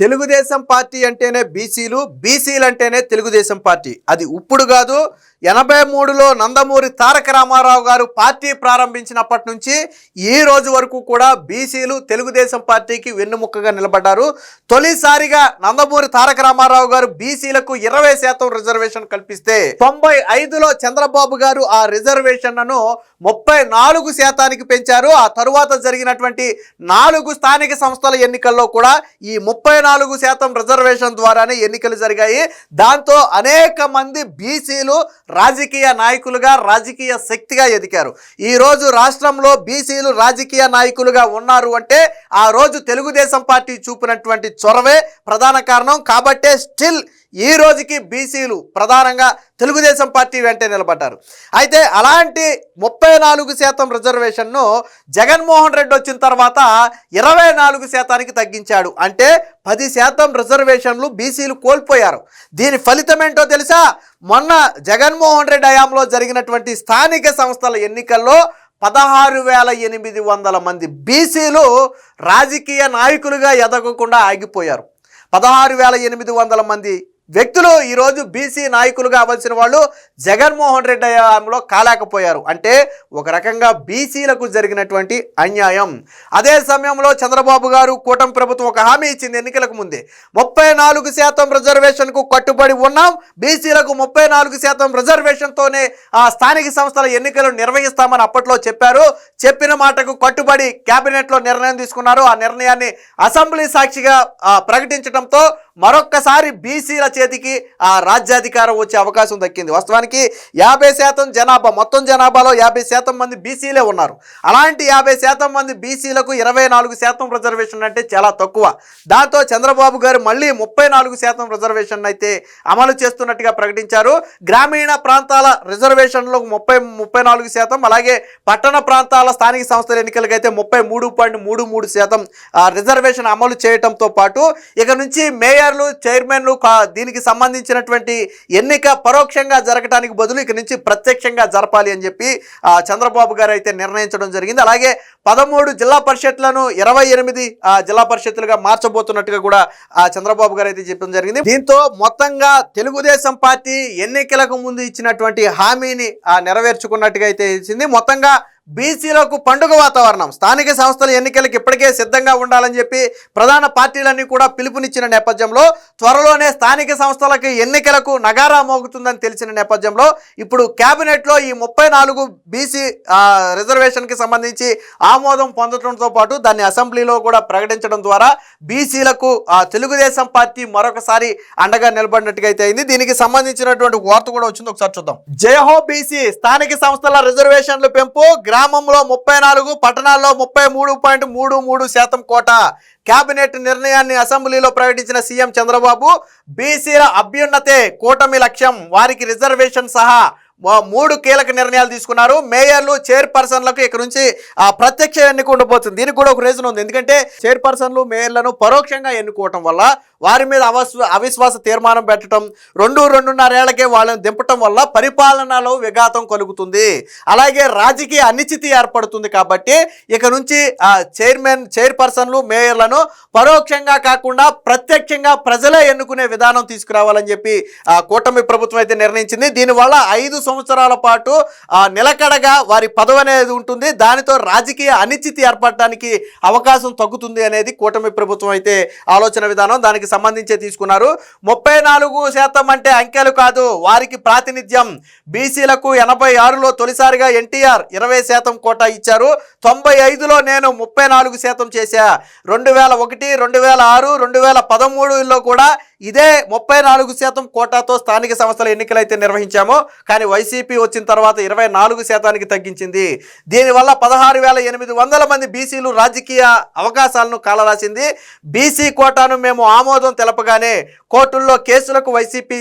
Telugu Desam party అంటేనే బీసీలు, బీసీలు అంటేనే తెలుగుదేశం పార్టీ. అది ఇప్పుడు కాదు, 83లో నందమూరి తారక రామారావు గారు పార్టీ ప్రారంభించినప్పటి నుంచి ఈ రోజు వరకు కూడా బీసీలు తెలుగుదేశం పార్టీకి వెన్నుముక్కగా నిలబడ్డారు. తొలిసారిగా నందమూరి తారక రామారావు గారు బీసీలకు 20% రిజర్వేషన్ కల్పిస్తే 95లో చంద్రబాబు గారు ఆ రిజర్వేషన్లను 34% పెంచారు. ఆ తరువాత జరిగినటువంటి 4 స్థానిక సంస్థల ఎన్నికల్లో కూడా ఈ 34% రిజర్వేషన్ ద్వారానే ఎన్నికలు జరిగాయి. దాంతో అనేక మంది బీసీలు రాజకీయ నాయకులుగా, రాజకీయ శక్తిగా ఎదిగారు. ఈ రోజు రాష్ట్రంలో బీసీలు రాజకీయ నాయకులుగా ఉన్నారు అంటే ఆ రోజు తెలుగుదేశం పార్టీ చూపినటువంటి చొరవే ప్రధాన కారణం. కాబట్టే స్టిల్ ఈ రోజుకి బీసీలు ప్రధానంగా తెలుగుదేశం పార్టీ వెంటే నిలబడ్డారు. అయితే అలాంటి 34% రిజర్వేషన్ను జగన్మోహన్ రెడ్డి వచ్చిన తర్వాత 24%కి తగ్గించాడు. అంటే 10% రిజర్వేషన్లు బీసీలు కోల్పోయారు. దీని ఫలితం ఏంటో తెలుసా? మొన్న జగన్మోహన్ రెడ్డి హయాంలో జరిగినటువంటి స్థానిక సంస్థల ఎన్నికల్లో 16,800 మంది బీసీలు రాజకీయ నాయకులుగా ఎదగకుండా ఆగిపోయారు. 16,800 మంది వ్యక్తులు ఈరోజు బీసీ నాయకులుగా అవ్వాల్సిన వాళ్ళు జగన్మోహన్ రెడ్డి హయాంలో కాలేకపోయారు. అంటే ఒక రకంగా బీసీలకు జరిగినటువంటి అన్యాయం. అదే సమయంలో చంద్రబాబు గారు కూటమి ప్రభుత్వం ఒక హామీ ఇచ్చింది ఎన్నికలకు ముందే, 34% రిజర్వేషన్కు కట్టుబడి ఉన్నాం, బీసీలకు 34% రిజర్వేషన్తోనే ఆ స్థానిక సంస్థల ఎన్నికలు నిర్వహిస్తామని అప్పట్లో చెప్పారు. చెప్పిన మాటకు కట్టుబడి క్యాబినెట్లో నిర్ణయం తీసుకున్నారు. ఆ నిర్ణయాన్ని అసెంబ్లీ సాక్షిగా ప్రకటించడంతో మరొక్కసారి బీసీల చేతికి ఆ రాజ్యాధికారం వచ్చే అవకాశం దక్కింది. వాస్తవానికి 50% జనాభా, మొత్తం జనాభాలో 50% మంది బీసీలే ఉన్నారు. అలాంటి 50% మంది బీసీలకు 24% రిజర్వేషన్ అంటే చాలా తక్కువ. దాంతో చంద్రబాబు గారు మళ్ళీ 34% రిజర్వేషన్ అయితే అమలు చేస్తున్నట్టుగా ప్రకటించారు. గ్రామీణ ప్రాంతాల రిజర్వేషన్లకు 34%, అలాగే పట్టణ ప్రాంతాల స్థానిక సంస్థల ఎన్నికలకైతే 33.33% రిజర్వేషన్ అమలు చేయడంతో పాటు ఇక నుంచి మేయర్లు, చైర్మన్లు దీనికి సంబంధించినటువంటి ఎన్నిక పరోక్షంగా జరగడానికి బదులు ఇక నుంచి ప్రత్యక్షంగా జరపాలి అని చెప్పి చంద్రబాబు గారు అయితే నిర్ణయించడం జరిగింది. అలాగే 13 జిల్లా పరిషత్లను 28 జిల్లా పరిషత్లుగా మార్చబోతున్నట్టుగా కూడా చంద్రబాబు గారు అయితే చెప్పడం జరిగింది. దీంతో మొత్తంగా తెలుగుదేశం పార్టీ ఎన్నికలకు ముందు ఇచ్చినటువంటి హామీని నెరవేర్చుకున్నట్టుగా అయితే ఇచ్చింది. మొత్తంగా బీసీలకు పండుగ వాతావరణం. స్థానిక సంస్థల ఎన్నికలకు ఇప్పటికే సిద్ధంగా ఉండాలని చెప్పి ప్రధాన పార్టీలన్నీ కూడా పిలుపునిచ్చిన నేపథ్యంలో త్వరలోనే స్థానిక సంస్థలకు ఎన్నికలకు నగారా మోగుతుందని తెలిసిన నేపథ్యంలో ఇప్పుడు క్యాబినెట్లో ఈ 34 బీసీ రిజర్వేషన్కి సంబంధించి ఆమోదం పొందడంతో పాటు దాన్ని అసెంబ్లీలో కూడా ప్రకటించడం ద్వారా బీసీలకు తెలుగుదేశం పార్టీ మరొకసారి అండగా నిలబడినట్టుగా అయితే అయింది. దీనికి సంబంధించినటువంటి వార్త కూడా వచ్చింది, ఒకసారి చూద్దాం. జయహో బీసీ, స్థానిక సంస్థల రిజర్వేషన్లు పెంపు, గ్రామంలో 34, పట్టణాల్లో 33.33% కోట. కేబినెట్ నిర్ణయాన్ని అసెంబ్లీలో ప్రకటించిన సీఎం చంద్రబాబు, బీసీల అభ్యున్నతే కూటమి లక్ష్యం, వారికి రిజర్వేషన్ సహా 3 కీలక నిర్ణయాలు తీసుకున్నారు. మేయర్లు, చైర్పర్సన్లకు ఇక నుంచి ప్రత్యక్ష ఎన్నిక ఉండబోతుంది. దీనికి కూడా ఒక రీజన్ ఉంది. ఎందుకంటే చైర్పర్సన్లు, మేయర్లను పరోక్షంగా ఎన్నుకోవటం వల్ల, వారి మీద అవిశ్వాస తీర్మానం పెట్టడం, 2-2.5 ఏళ్లకే వాళ్ళని దింపటం వల్ల పరిపాలనలో విఘాతం కలుగుతుంది. అలాగే రాజకీయ అనిశ్చితి ఏర్పడుతుంది. కాబట్టి ఇక నుంచి చైర్పర్సన్లు, మేయర్లను పరోక్షంగా కాకుండా ప్రత్యక్షంగా ప్రజలే ఎన్నుకునే విధానం తీసుకురావాలని చెప్పి కూటమి ప్రభుత్వం అయితే నిర్ణయించింది. దీనివల్ల 5 సంవత్సరాల పాటు నిలకడగా వారి పదవి అనేది ఉంటుంది. దానితో రాజకీయ అనిశ్చితి ఏర్పడటానికి అవకాశం తగ్గుతుంది అనేది కూటమి ప్రభుత్వం అయితే ఆలోచన విధానం. దానికి సంబంధించే తీసుకున్నారు. 34% అంటే అంకెలు కాదు, వారికి ప్రాతినిధ్యం. బీసీలకు 86లో తొలిసారిగా ఎన్టీఆర్ 20% కోటా ఇచ్చారు. 95లో నేను 34% చేశా. 2001, 2006, 2013లో కూడా ఇదే 34% కోటాతో స్థానిక సంస్థల ఎన్నికలు అయితే నిర్వహించాము. కానీ వైసీపీ వచ్చిన తర్వాత 24%కి తగ్గించింది. దీనివల్ల 16,800 మంది బీసీలు రాజకీయ అవకాశాలను కాలరాసింది. బీసీ కోటాను మేము ఆమోదం తెలపగానే కోర్టుల్లో కేసులకు వైసీపీ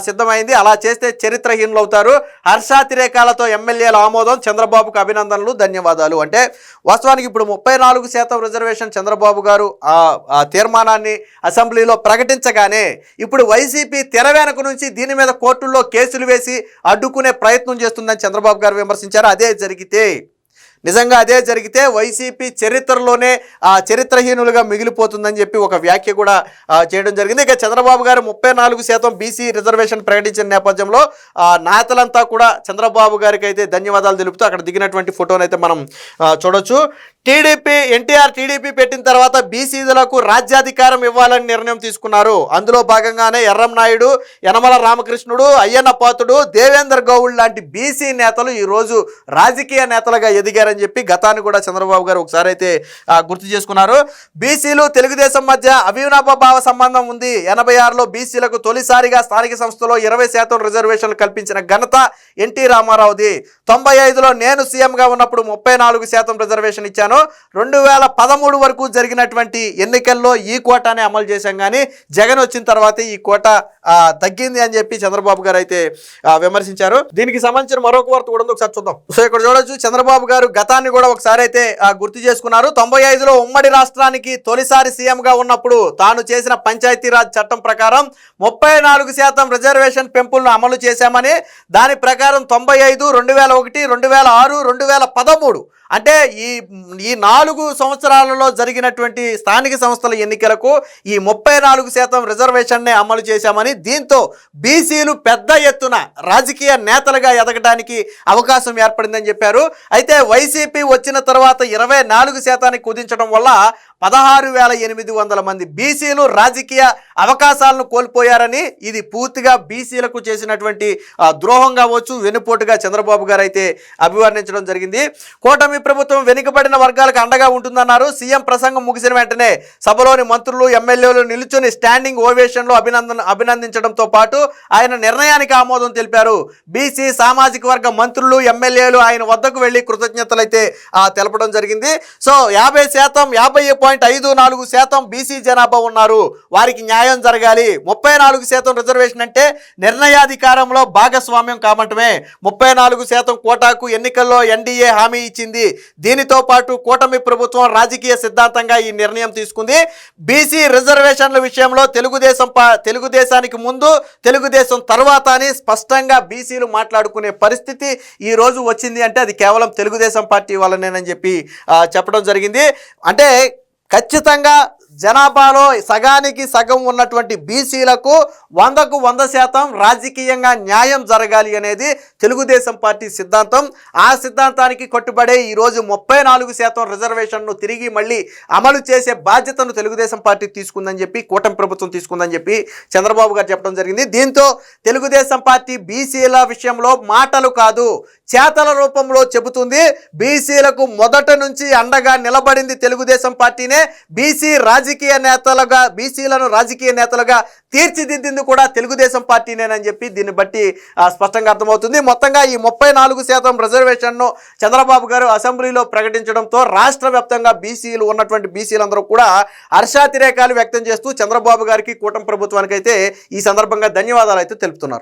సిద్ధమైంది. అలా చేస్తే చరిత్రహీనులు అవుతారు. హర్షాతిరేకాలతో ఎమ్మెల్యేల ఆమోదం, చంద్రబాబుకు అభినందనలు, ధన్యవాదాలు. అంటే వాస్తవానికి ఇప్పుడు 34% రిజర్వేషన్ చంద్రబాబు గారు ఆ తీర్మానాన్ని అసెంబ్లీలో ప్రకటించగానే ఇప్పుడు వైసీపీ తెర వెనక నుంచి దీని మీద కోర్టుల్లో కేసులు వేసి అడ్డుకునే ప్రయత్నం చేస్తుందని చంద్రబాబు గారు విమర్శించారు. అదే జరిగితే నిజంగా అదే జరిగితే వైసీపీ చరిత్రలోనే చరిత్రహీనులుగా మిగిలిపోతుందని చెప్పి ఒక వ్యాఖ్య కూడా చేయడం జరిగింది. ఇక చంద్రబాబు గారు 34% బీసీ రిజర్వేషన్ ప్రకటించిన నేపథ్యంలో నేతలంతా కూడా చంద్రబాబు గారికి అయితే ధన్యవాదాలు తెలుపుతూ అక్కడ దిగినటువంటి ఫోటోను అయితే మనం చూడొచ్చు. ఎన్టీఆర్ టీడీపీ పెట్టిన తర్వాత బీసీలకు రాజ్యాధికారం ఇవ్వాలని నిర్ణయం తీసుకున్నారు. అందులో భాగంగానే ఎర్రంనాయుడు, యనమల రామకృష్ణుడు, అయ్యన్న పాత్రుడు, దేవేందర్ గౌడ్ లాంటి బీసీ నేతలు ఈరోజు రాజకీయ నేతలుగా ఎదిగారని చెప్పి గతాన్ని కూడా చంద్రబాబు గారు ఒకసారి అయితే గుర్తు చేసుకున్నారు. బీసీలు తెలుగుదేశం మధ్య అవినాభావ సంబంధం ఉంది. 86లో బీసీలకు తొలిసారిగా స్థానిక సంస్థలో 20% రిజర్వేషన్లు కల్పించిన ఘనత ఎన్టీ రామారావుది. 95లో నేను సీఎంగా ఉన్నప్పుడు 34% రిజర్వేషన్ ఇచ్చాను. 2013 వరకు జరిగినటువంటి ఎన్నికల్లో ఈ కోటానే అమలు చేశాం, కానీ జగన్ వచ్చిన తర్వాత ఈ కోట తగ్గింది అని చెప్పి చంద్రబాబు గారు అయితే విమర్శించారు. దీనికి సంబంధించిన మరొక వార్త కూడా ఒకసారి చూద్దాం. సో ఇక్కడ చూడొచ్చు, చంద్రబాబు గారు గతాన్ని కూడా ఒకసారి అయితే గుర్తు చేసుకున్నారు. 95లో ఉమ్మడి రాష్ట్రానికి తొలిసారి సీఎంగా ఉన్నప్పుడు తాను చేసిన పంచాయతీరాజ్ చట్టం ప్రకారం 34% రిజర్వేషన్ పెంపులను అమలు చేశామని, దాని ప్రకారం 95, 2001, 2006, 2013 అంటే ఈ 4 సంవత్సరాలలో జరిగినటువంటి స్థానిక సంస్థల ఎన్నికలకు ఈ 34% రిజర్వేషన్నే అమలు చేశామని, దీంతో బీసీలు పెద్ద ఎత్తున రాజకీయ నేతలుగా ఎదగడానికి అవకాశం ఏర్పడిందని చెప్పారు. అయితే వైసీపీ వచ్చిన తర్వాత 24% కుదించడం వల్ల 16,800 మంది బీసీలు రాజకీయ అవకాశాలను కోల్పోయారని, ఇది పూర్తిగా బీసీలకు చేసినటువంటి ద్రోహం కావచ్చు, వెనుపోటుగా చంద్రబాబు గారు అయితే అభివర్ణించడం జరిగింది. కూటమి ప్రభుత్వం వెనుకబడిన వర్గాలకు అండగా ఉంటుందన్నారు. సీఎం ప్రసంగం ముగిసిన వెంటనే సభలోని మంత్రులు, ఎమ్మెల్యేలు నిలుచుని స్టాండింగ్ ఓవేషన్లో అభినందించడంతో పాటు ఆయన నిర్ణయానికి ఆమోదం తెలిపారు. బీసీ సామాజిక వర్గ మంత్రులు, ఎమ్మెల్యేలు ఆయన వద్దకు వెళ్లి కృతజ్ఞతలు అయితే తెలపడం జరిగింది. సో 50.54% బీసీ జనాభా ఉన్నారు, వారికి న్యాయం జరగాలి. 34% రిజర్వేషన్ అంటే నిర్ణయాధికారంలో భాగస్వామ్యం కావటమే. 34% కోటాకు ఎన్నికల్లో ఎన్డీఏ హామీ ఇచ్చింది. దీనితో పాటు కూటమి ప్రభుత్వం రాజకీయ సిద్ధాంతంగా ఈ నిర్ణయం తీసుకుంది. బీసీ రిజర్వేషన్ల విషయంలో తెలుగుదేశానికి ముందు, తెలుగుదేశం తర్వాత అని స్పష్టంగా బీసీలు మాట్లాడుకునే పరిస్థితి ఈ రోజు వచ్చింది అంటే అది కేవలం తెలుగుదేశం పార్టీ వల్లనేనని చెప్పి చెప్పడం జరిగింది. అంటే ఖచ్చితంగా జనాభాలో సగానికి సగం ఉన్నటువంటి బీసీలకు 100కు 100% రాజకీయంగా న్యాయం జరగాలి అనేది తెలుగుదేశం పార్టీ సిద్ధాంతం. ఆ సిద్ధాంతానికి కట్టుబడే ఈరోజు 34% రిజర్వేషన్ను తిరిగి మళ్ళీ అమలు చేసే బాధ్యతను తెలుగుదేశం పార్టీ తీసుకుందని చెప్పి, కూటమి ప్రభుత్వం తీసుకుందని చెప్పి చంద్రబాబు గారు చెప్పడం జరిగింది. దీంతో తెలుగుదేశం పార్టీ బీసీల విషయంలో మాటలు కాదు, చేతల రూపంలో చెబుతుంది. బీసీలకు మొదట నుంచి అండగా నిలబడింది తెలుగుదేశం పార్టీనే. బీసీలను రాజకీయ నేతలుగా తీర్చిదిద్దింది కూడా తెలుగుదేశం పార్టీనేనని చెప్పి దీన్ని బట్టి స్పష్టంగా అర్థమవుతుంది. మొత్తంగా ఈ 34% రిజర్వేషన్ను చంద్రబాబు గారు అసెంబ్లీలో ప్రకటించడంతో రాష్ట్ర వ్యాప్తంగా బీసీలు ఉన్నటువంటి బీసీలందరూ కూడా హర్షాతిరేకాలు వ్యక్తం చేస్తూ చంద్రబాబు గారికి, కూటమి ప్రభుత్వానికి అయితే ఈ సందర్భంగా ధన్యవాదాలు అయితే తెలుపుతున్నారు.